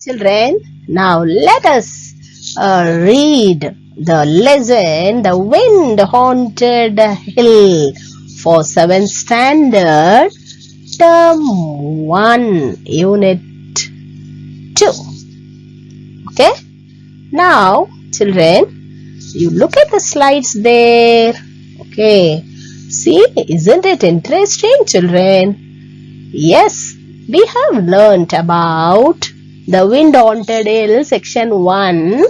Children, now let us read the lesson The Wind Haunted Hill for 7th Standard, Term 1, Unit 2. Okay? Now, children, you look at the slides there. Okay. See, isn't it interesting, children? Yes, we have learnt about The Wind Haunted Hill, section 1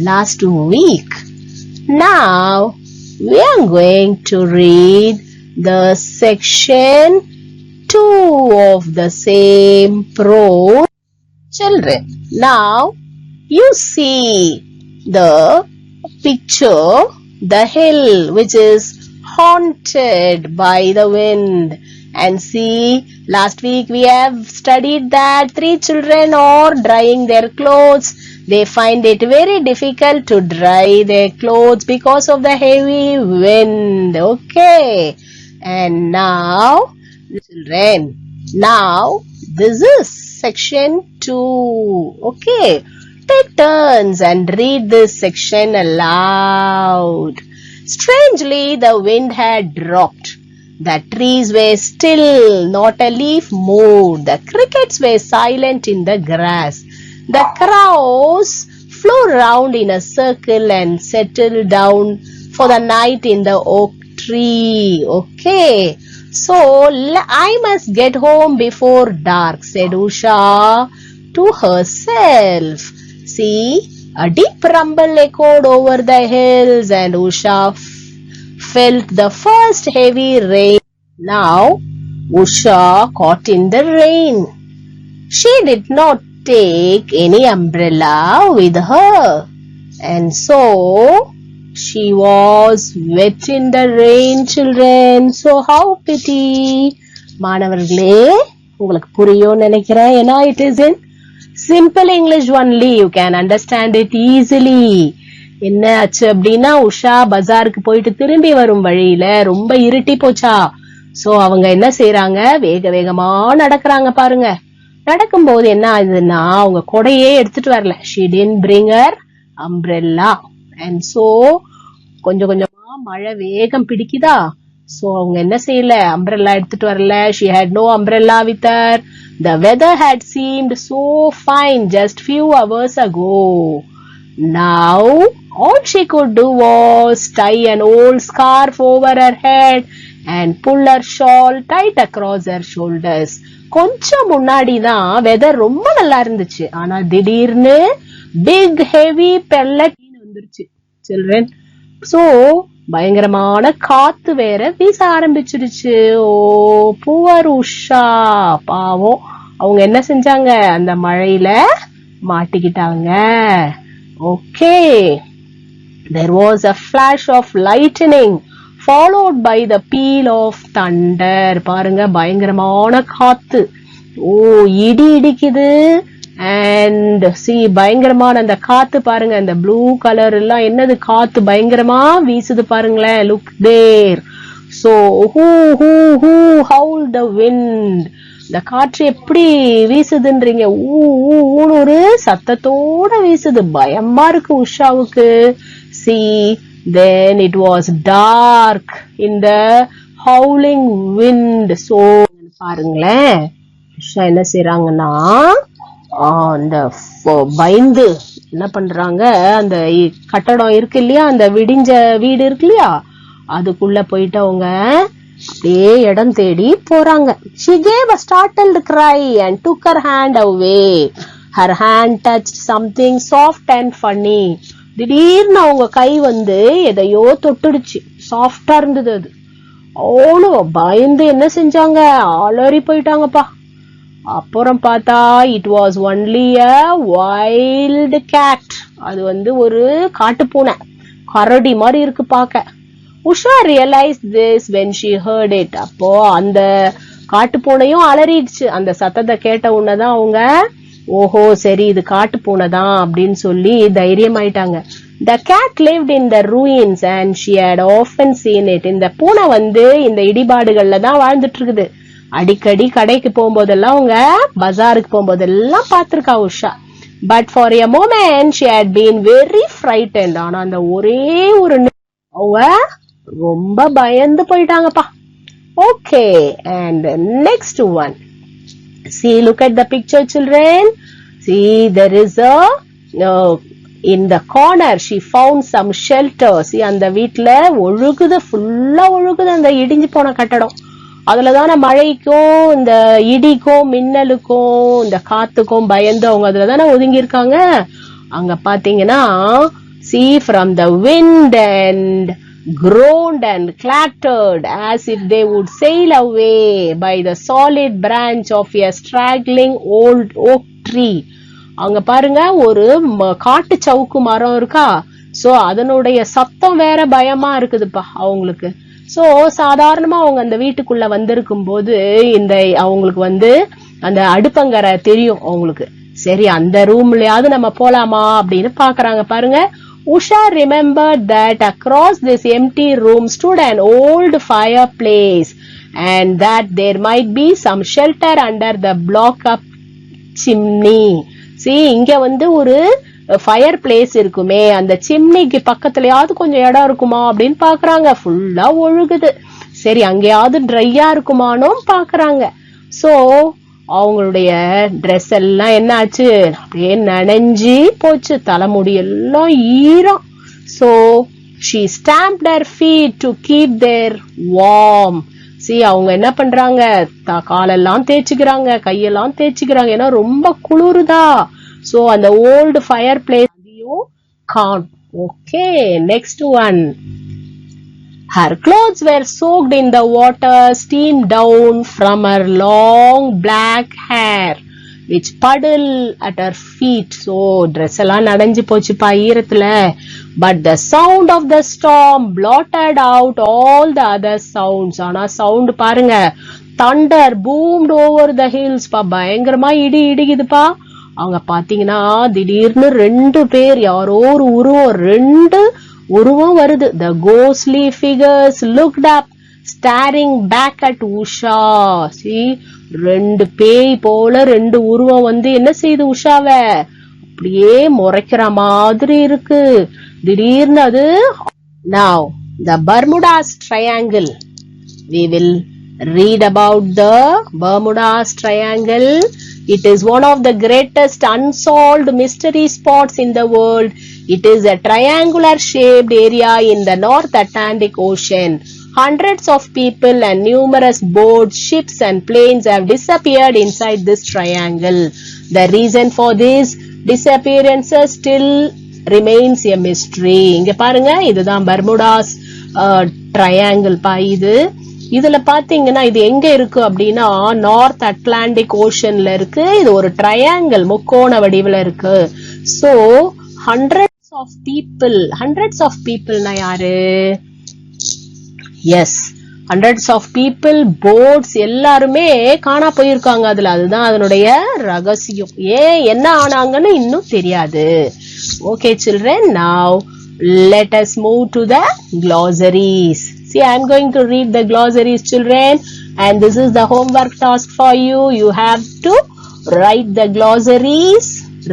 last week. Now, we are going to read the section 2 of the same prose. Children, now you see the picture, the hill which is haunted by the wind. And see, last week we have studied that 3 children are drying their clothes. They find it very difficult to dry their clothes because of the heavy wind. Okay. And now, children, now this is section 2. Okay. Take turns and read this section aloud. Strangely, the wind had dropped. The trees were still, not a leaf moved. The crickets were silent in the grass. The crows flew round in a circle and settled down for the night in the oak tree. Okay, so I must get home before dark, said Usha to herself. See, a deep rumble echoed over the hills and Usha felt the first heavy rain. Now, Usha caught in the rain. She did not take any umbrella with her, and so she was wet in the rain, children. So how pity. மாணவர்களே, உங்களுக்கு புரியும் நினைக்கிறேன். ஏன்னா it is in simple English only. You can understand it easily. என்ன ஆச்சு அப்படின்னா, உஷா பஜாருக்கு போயிட்டு திரும்பி வரும் வழியில ரொம்ப இருட்டி போச்சா. சோ அவங்க என்ன செய்யறாங்க, வேக வேகமா நடக்கிறாங்க பாருங்க. நடக்கும்போது என்ன ஆகுதுன்னா, அவங்க கொடையே எடுத்துட்டு வரல. She didn't bring her umbrella. And so கொஞ்சம் கொஞ்சமா மழை வேகம் பிடிக்குதா. சோ அவங்க என்ன செய்யல, umbrella எடுத்துட்டு வரல. She had no umbrella with her. The weather had seemed so fine just few hours ago. Now, all she could do was tie an old scarf over her head and pull her shawl tight across her shoulders. கொஞ்சம் முன்னாடி தான் weather ரொம்ப நல்லா இருந்துச்சு. ஆனா திடீர்னு big heavy pellet வந்துருச்சு children. So பயங்கரமான காத்து வேற வீச ஆரம்பிச்சிருச்சு. ஓ புவர் உஷா, பாவம். அவங்க என்ன செஞ்சாங்க, அந்த மழையில மாட்டிக்கிட்டாங்க. Okay, there was a flash of lightning followed by the peal of thunder. பாருங்க, பயங்கரமான காத்து. ஓ இடி இடிக்குது. And see, பயங்கரமான அந்த காத்து பாருங்க, அந்த ப்ளூ கலர் எல்லாம் என்னது, காத்து பயங்கரமா வீசுது பாருங்களேன். Look there. So who howled the wind. இந்த காற்று எப்படி வீசுதுன்றீங்க, ஊன்னு ஒரு சத்தத்தோட வீசுது. பயமா இருக்கு உஷாவுக்கு. See, then it was dark in the howling wind. So பாருங்களேன், உஷா என்ன செய்யறாங்கன்னா, அந்த பயந்து என்ன பண்றாங்க, அந்த கட்டடம் இருக்கு இல்லையா, அந்த விடிஞ்ச வீடு இருக்கு இல்லையா, அதுக்குள்ள போயிட்டு அவங்க அப்படியே இடம் தேடி போறாங்க. She gave a startled cry and took her hand away. Her hand touched something soft and funny. திடீர்னு அவங்க கை வந்து எதையோ தொட்டுடுச்சு. சாஃப்டா இருந்தது அது. அவனு பயந்து என்ன செஞ்சாங்க, அலறி போயிட்டாங்கப்பா. அப்புறம் பார்த்தா it was only a wild cat. அது வந்து ஒரு காட்டு பூனை, கரடி மாதிரி இருக்கு பாக்க. Usha realized this when she heard it. அப்போ அந்த காட்டு பூனையும் அலறிடுச்சு. அந்த சத்தத்தை கேட்ட உடனேதான் அவங்க, ஓஹோ சரி இது காட்டு பூனை தான் அப்படின்னு சொல்லி தைரியம் ஆயிட்டாங்க. The cat lived in the ruins and she had often seen it. இந்த பூனை வந்து இந்த இடிபாடுகள்ல தான் வாழ்ந்துட்டு இருக்குது. அடிக்கடி கடைக்கு போகும்போதெல்லாம் அவங்க பஜாருக்கு போகும்போதெல்லாம் பார்த்திருக்கா Usha. But for a moment she had been very frightened. ஆனா அந்த ஒரே ஒரு அவங்க ரொம்ப பயந்து போயிட்டாங்கப்பா. Okay, and next one. See, look at the picture, children. See, there is a in the corner she found some shelter. See, அந்த வீட்ல ஒழுகுது, ஃபுல்லா ஒழுகுது அந்த இடிஞ்சு போன கட்டடம். அதுலதான மழைக்கும் இந்த இடிக்கும் மின்னலுக்கும் இந்த காத்துக்கும் பயந்து அவங்க அதுலதானே ஒதுங்கி இருக்காங்க. அங்க பாத்தீங்கன்னா see from the wind and groaned and clattered as if they would sail away by the solid branch of a straggling old oak tree. அங்க பாருங்க ஒரு காட்டு சவுக்கு மரம் இருக்கா, சோ அதனுடைய சத்தம் வேற பயமா இருக்குதுப்பா அவங்களுக்கு. சோ சாதாரணமா அவங்க அந்த வீட்டுக்குள்ள வந்திருக்கும் போது இந்த அவங்களுக்கு அந்த அடுப்பங்கரை தெரியும் அவங்களுக்கு. சரி அந்த ரூம்லயாவது நம்ம போலாமா அப்படின்னு பாக்குறாங்க. பாருங்க, Usha remembered that across this empty room stood an old fireplace and that there might be some shelter under the block up chimney. See, இங்க ஒரு ஃபயர் பிளேஸ் இருக்குமே, அந்த சிம்னிக்கு பக்கத்துலயாவது கொஞ்சம் இடம் இருக்குமா அப்படின்னு பாக்குறாங்க. ஃபுல்லா ஒழுகுது. சரி அங்கேயாவது ட்ரையா இருக்குமானும் பாக்குறாங்க. சோ அவங்களுடைய ட்ரெஸ் எல்லாம் என்ன ஆச்சு, அப்படியே நனைஞ்சி போச்சு, தலைமுடி எல்லாம் ஈரம். So she stamped her feet to keep their warm. See, அவங்க என்ன பண்றாங்க, காலெல்லாம் தேய்ச்சிக்கிறாங்க, கையெல்லாம் தேய்ச்சிக்கிறாங்க, ஏன்னா ரொம்ப குளிருதா. சோ அந்த ஓல்டு ஃபயர் பிளேஸ் கான். Okay, next one. Her clothes were soaked in the water steamed down from her long black hair which puddled at her feet. So dress எல்லாம் நனைஞ்சு போச்சுப்பா ஈரத்துல. But the sound of the storm blotted out all the other sounds. ஆனா sound பாருங்க, thunder boomed over the hills. பா பயங்கரமா இடி இடிக்குதுப்பா. அவங்க பாத்தீங்கன்னா திடீர்னு ரெண்டு பேர், யாரோ ஒரு உருவம், ரெண்டு உருவம் வருது. The ghostly figures looked up, staring back at Usha. See, ரெண்டு பேய் போல ரெண்டு உருவம் என்ன செய்யுது உஷாவ, அப்படியே முறைக்கிற மாதிரி இருக்கு. திடீர்னு அது. Now, the Bermuda's Triangle. We will read about the Bermuda's Triangle. It is one of the greatest unsolved mystery spots in the world. It is a triangular shaped area in the North Atlantic Ocean. Hundreds of people and numerous boats, ships and planes have disappeared inside this triangle. The reason for this disappearances still remains a mystery. இங்க பாருங்க, இதுதான் Bermuda's Triangle பா. இதுல பாத்தீங்கன்னா இது எங்க இருக்கு அப்படின்னா நார்த் அட்லாண்டிக் ஓஷன்ல இருக்கு. இது ஒரு ட்ரையாங்கிள், முக்கோண வடிவுல இருக்கு. So hundreds of people na யாரு? Yes, hundreds of people, boats எல்லாருமே காணா போயிருக்காங்க அதுல. அதுதான் அதனுடைய ரகசியம். ஏன் என்ன ஆனாங்கன்னு இன்னும் தெரியாது. Okay children, now let us move to the glossaries. See, I am going to read the glossaries, children, and this is the homework task for you. You have to write the glossaries,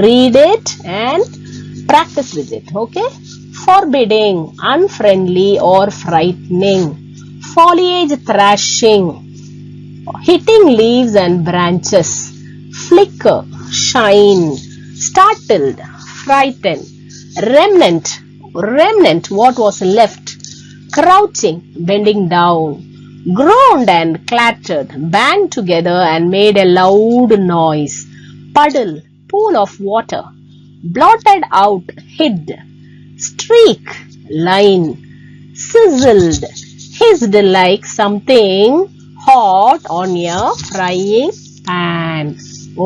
read it and practice with it. Okay? Forbidding, unfriendly or frightening. Foliage thrashing, hitting leaves and branches. Flicker, shine. Startled, frightened. Remnant, what was left. Crouching, bending down. Groaned and clattered, banged together and made a loud noise. Puddle, pool of water. Blotted out, hid. Streak, line. Sizzled, hissed like something hot on a frying pan.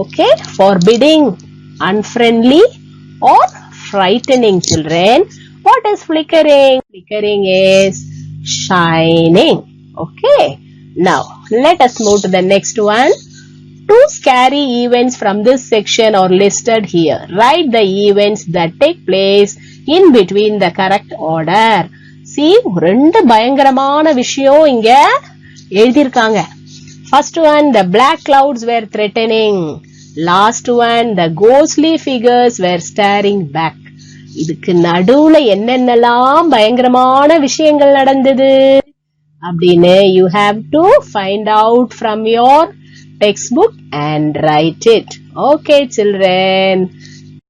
Okay, forbidding, unfriendly or frightening, children. What is flickering? Flickering is shining. Okay. Now, let us move to the next one. Two scary events from this section are listed here. Write the events that take place in between the correct order. See, ரெண்டு பயங்கரமான விஷயம் இங்க எழுதியிருக்காங்க. First one, the black clouds were threatening. Last one, the ghostly figures were staring back. இதுக்கு நடுவுல என்னென்னலாம் பயங்கரமான விஷயங்கள் நடந்தது அப்படின்னு you have to find out from your textbook and write it. Okay, children.